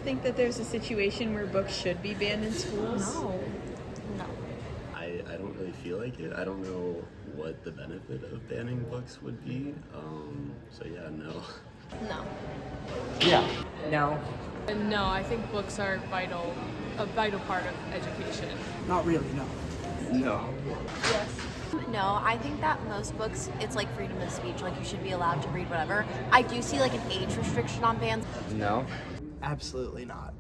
think that there's a situation where books should be banned in schools? No. No. I don't really feel like it. I don't know what the benefit of banning books would be. So yeah, no. No. Yeah. No. No, I think books are a vital part of education. Not really, no. No. Yes. No, I think that most books, it's like freedom of speech. Like, you should be allowed to read whatever. I do see like an age restriction on bans. No. Absolutely not.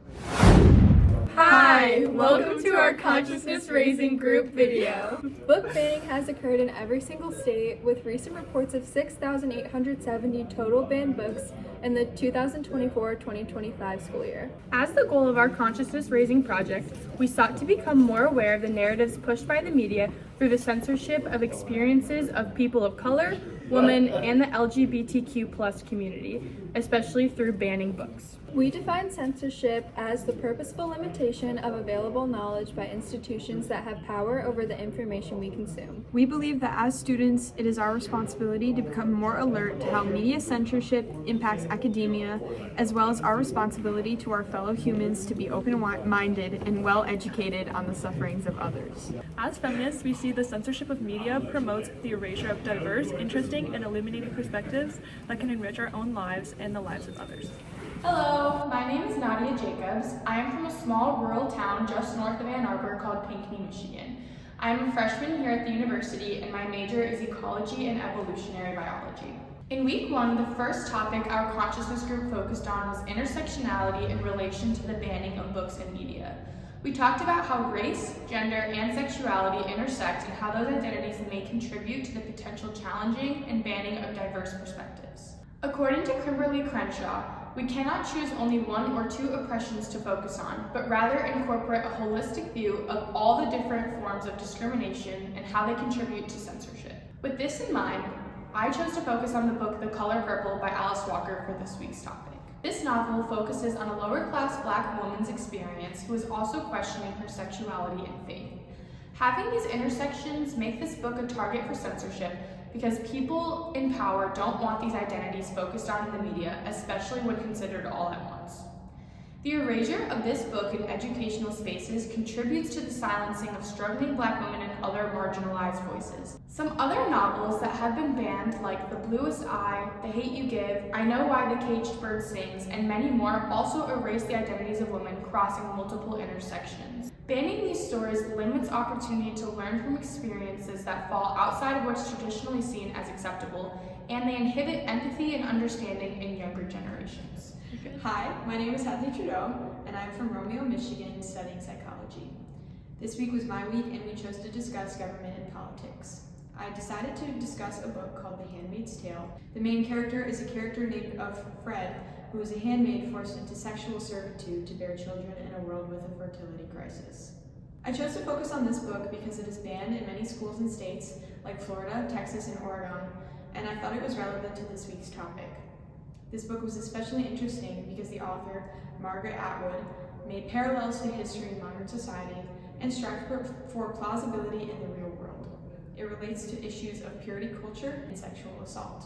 Hi, welcome to our consciousness raising group video. Book banning has occurred in every single state, with recent reports of 6,870 total banned books in the 2024-2025 school year. As the goal of our consciousness raising project, we sought to become more aware of the narratives pushed by the media through the censorship of experiences of people of color, women, and the LGBTQ+ community, especially through banning books. We define censorship as the purposeful limitation of available knowledge by institutions that have power over the information we consume. We believe that as students, it is our responsibility to become more alert to how media censorship impacts academia, as well as our responsibility to our fellow humans to be open-minded and well-educated on the sufferings of others. As feminists, we see the censorship of media promotes the erasure of diverse, interesting, and illuminating perspectives that can enrich our own lives and the lives of others. Hello, my name is Nadia Jacobs. I am from a small rural town just north of Ann Arbor called Pinckney, Michigan. I am a freshman here at the university, and my major is ecology and evolutionary biology. In week one, the first topic our consciousness group focused on was intersectionality in relation to the banning of books and media. We talked about how race, gender, and sexuality intersect and how those identities may contribute to the potential challenging and banning of diverse perspectives. According to Kimberly Crenshaw, we cannot choose only one or two oppressions to focus on, but rather incorporate a holistic view of all the different forms of discrimination and how they contribute to censorship. With this in mind, I chose to focus on the book The Color Purple by Alice Walker for this week's topic. This novel focuses on a lower-class Black woman's experience who is also questioning her sexuality and faith. Having these intersections make this book a target for censorship because people in power don't want these identities focused on in the media, especially when considered all at once. The erasure of this book in educational spaces contributes to the silencing of struggling Black women and other marginalized voices. Some other novels that have been banned, like The Bluest Eye, The Hate U Give, I Know Why the Caged Bird Sings, and many more, also erase the identities of women crossing multiple intersections. Banning these stories limits opportunity to learn from experiences that fall outside of what's traditionally seen as acceptable, and they inhibit empathy and understanding in younger generations. Hi, my name is Hadley Trudeau, and I'm from Romeo, Michigan, studying psychology. This week was my week, and we chose to discuss government and politics. I decided to discuss a book called The Handmaid's Tale. The main character is a character named Fred, who is a handmaid forced into sexual servitude to bear children in a world with a fertility crisis. I chose to focus on this book because it is banned in many schools and states like Florida, Texas, and Oregon, and I thought it was relevant to this week's topic. This book was especially interesting because the author, Margaret Atwood, made parallels to history in modern society and strived for plausibility in the real world. It relates to issues of purity culture and sexual assault.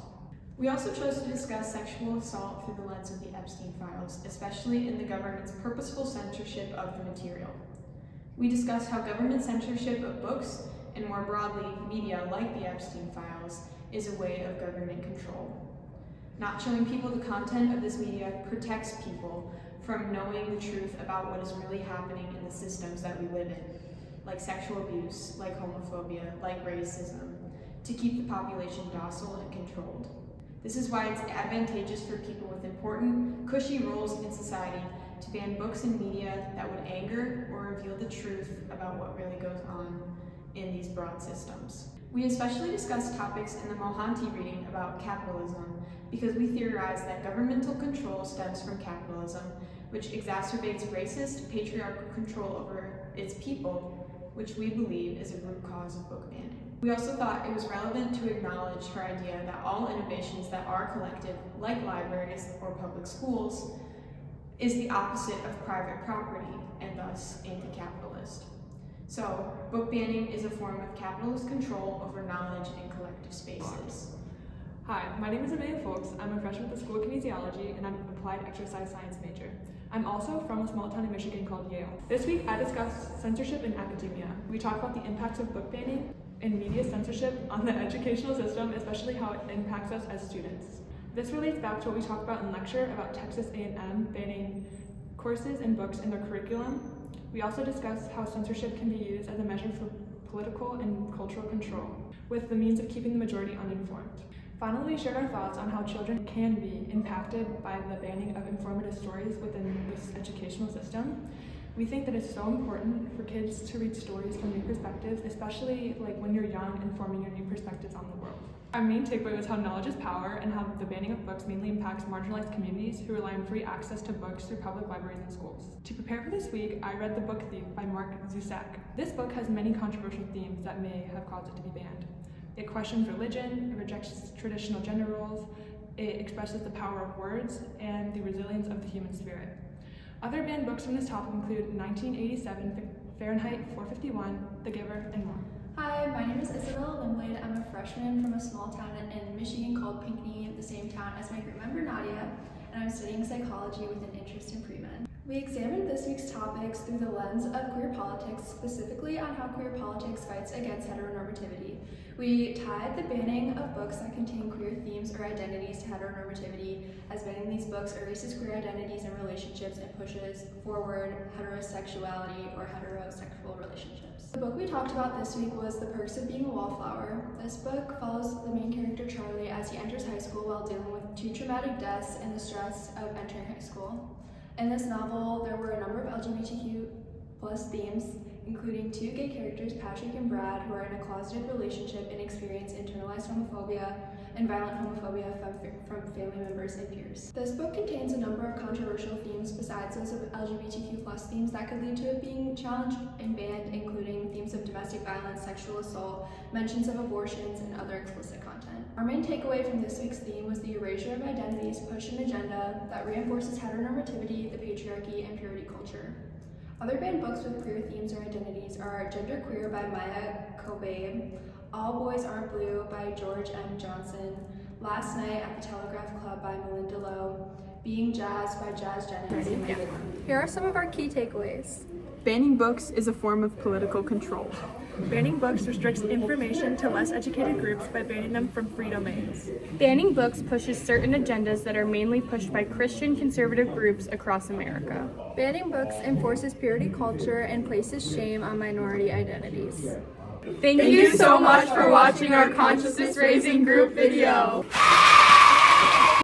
We also chose to discuss sexual assault through the lens of the Epstein files, especially in the government's purposeful censorship of the material. We discussed how government censorship of books, and more broadly, media like the Epstein files, is a way of government control. Not showing people the content of this media protects people from knowing the truth about what is really happening in the systems that we live in, like sexual abuse, like homophobia, like racism, to keep the population docile and controlled. This is why it's advantageous for people with important, cushy roles in society to ban books and media that would anger or reveal the truth about what really goes on in these broad systems. We especially discussed topics in the Mohanty reading about capitalism because we theorize that governmental control stems from capitalism, which exacerbates racist, patriarchal control over its people, which we believe is a root cause of book banning. We also thought it was relevant to acknowledge her idea that all innovations that are collective, like libraries or public schools, is the opposite of private property and thus anti-capitalist. So, book banning is a form of capitalist control over knowledge in collective spaces. Hi, my name is Amelia Folks. I'm a freshman at the School of Kinesiology and I'm an applied exercise science major. I'm also from a small town in Michigan called Yale. This week I discussed censorship in academia. We talk about the impacts of book banning and media censorship on the educational system, especially how it impacts us as students. This relates back to what we talked about in lecture about Texas A&M banning courses and books in their curriculum. We also discussed how censorship can be used as a measure for political and cultural control, with the means of keeping the majority uninformed. Finally, we shared our thoughts on how children can be impacted by the banning of informative stories within this educational system. We think that it's so important for kids to read stories from new perspectives, especially like when you're young and forming your new perspectives on the world. Our main takeaway was how knowledge is power and how the banning of books mainly impacts marginalized communities who rely on free access to books through public libraries and schools. To prepare for this week, I read The Book Thief by Mark Zusak. This book has many controversial themes that may have caused it to be banned. It questions religion, it rejects traditional gender roles, it expresses the power of words, and the resilience of the human spirit. Other banned books from this topic include 1987, Fahrenheit 451, The Giver, and more. Hi, my name is Isabella Lindblade. I'm a freshman from a small town in Michigan called Pinckney, the same town as my group member Nadia, and I'm studying psychology with an interest in pre-med. We examined this week's topics through the lens of queer politics, specifically on how queer politics fights against heteronormativity. We tied the banning of books that contain queer themes or identities to heteronormativity, as banning these books erases queer identities and relationships and pushes forward heterosexuality or heterosexual relationships. The book we talked about this week was The Perks of Being a Wallflower. This book follows the main character Charlie as he enters high school while dealing with 2 traumatic deaths and the stress of entering high school. In this novel, there were a number of LGBTQ+ themes, including 2 gay characters, Patrick and Brad, who are in a closeted relationship and experience internalized homophobia and violent homophobia from family members and peers. This book contains a number of controversial themes besides those of LGBTQ+ themes that could lead to it being challenged and banned, including themes of domestic violence, sexual assault, mentions of abortions, and other explicit content. Our main takeaway from this week's theme was the erasure of identities push an agenda that reinforces heteronormativity, the patriarchy, and purity culture. Other banned books with queer themes or identities are Gender Queer by Maya Kobabe, All Boys Aren't Blue by George M. Johnson, Last Night at the Telegraph Club by Melinda Lowe, Being Jazz by Jazz Jennings. Here are some of our key takeaways. Banning books is a form of political control. Banning books restricts information to less educated groups by banning them from free domains. Banning books pushes certain agendas that are mainly pushed by Christian conservative groups across America. Banning books enforces purity culture and places shame on minority identities. Thank you so much for watching our consciousness raising group video.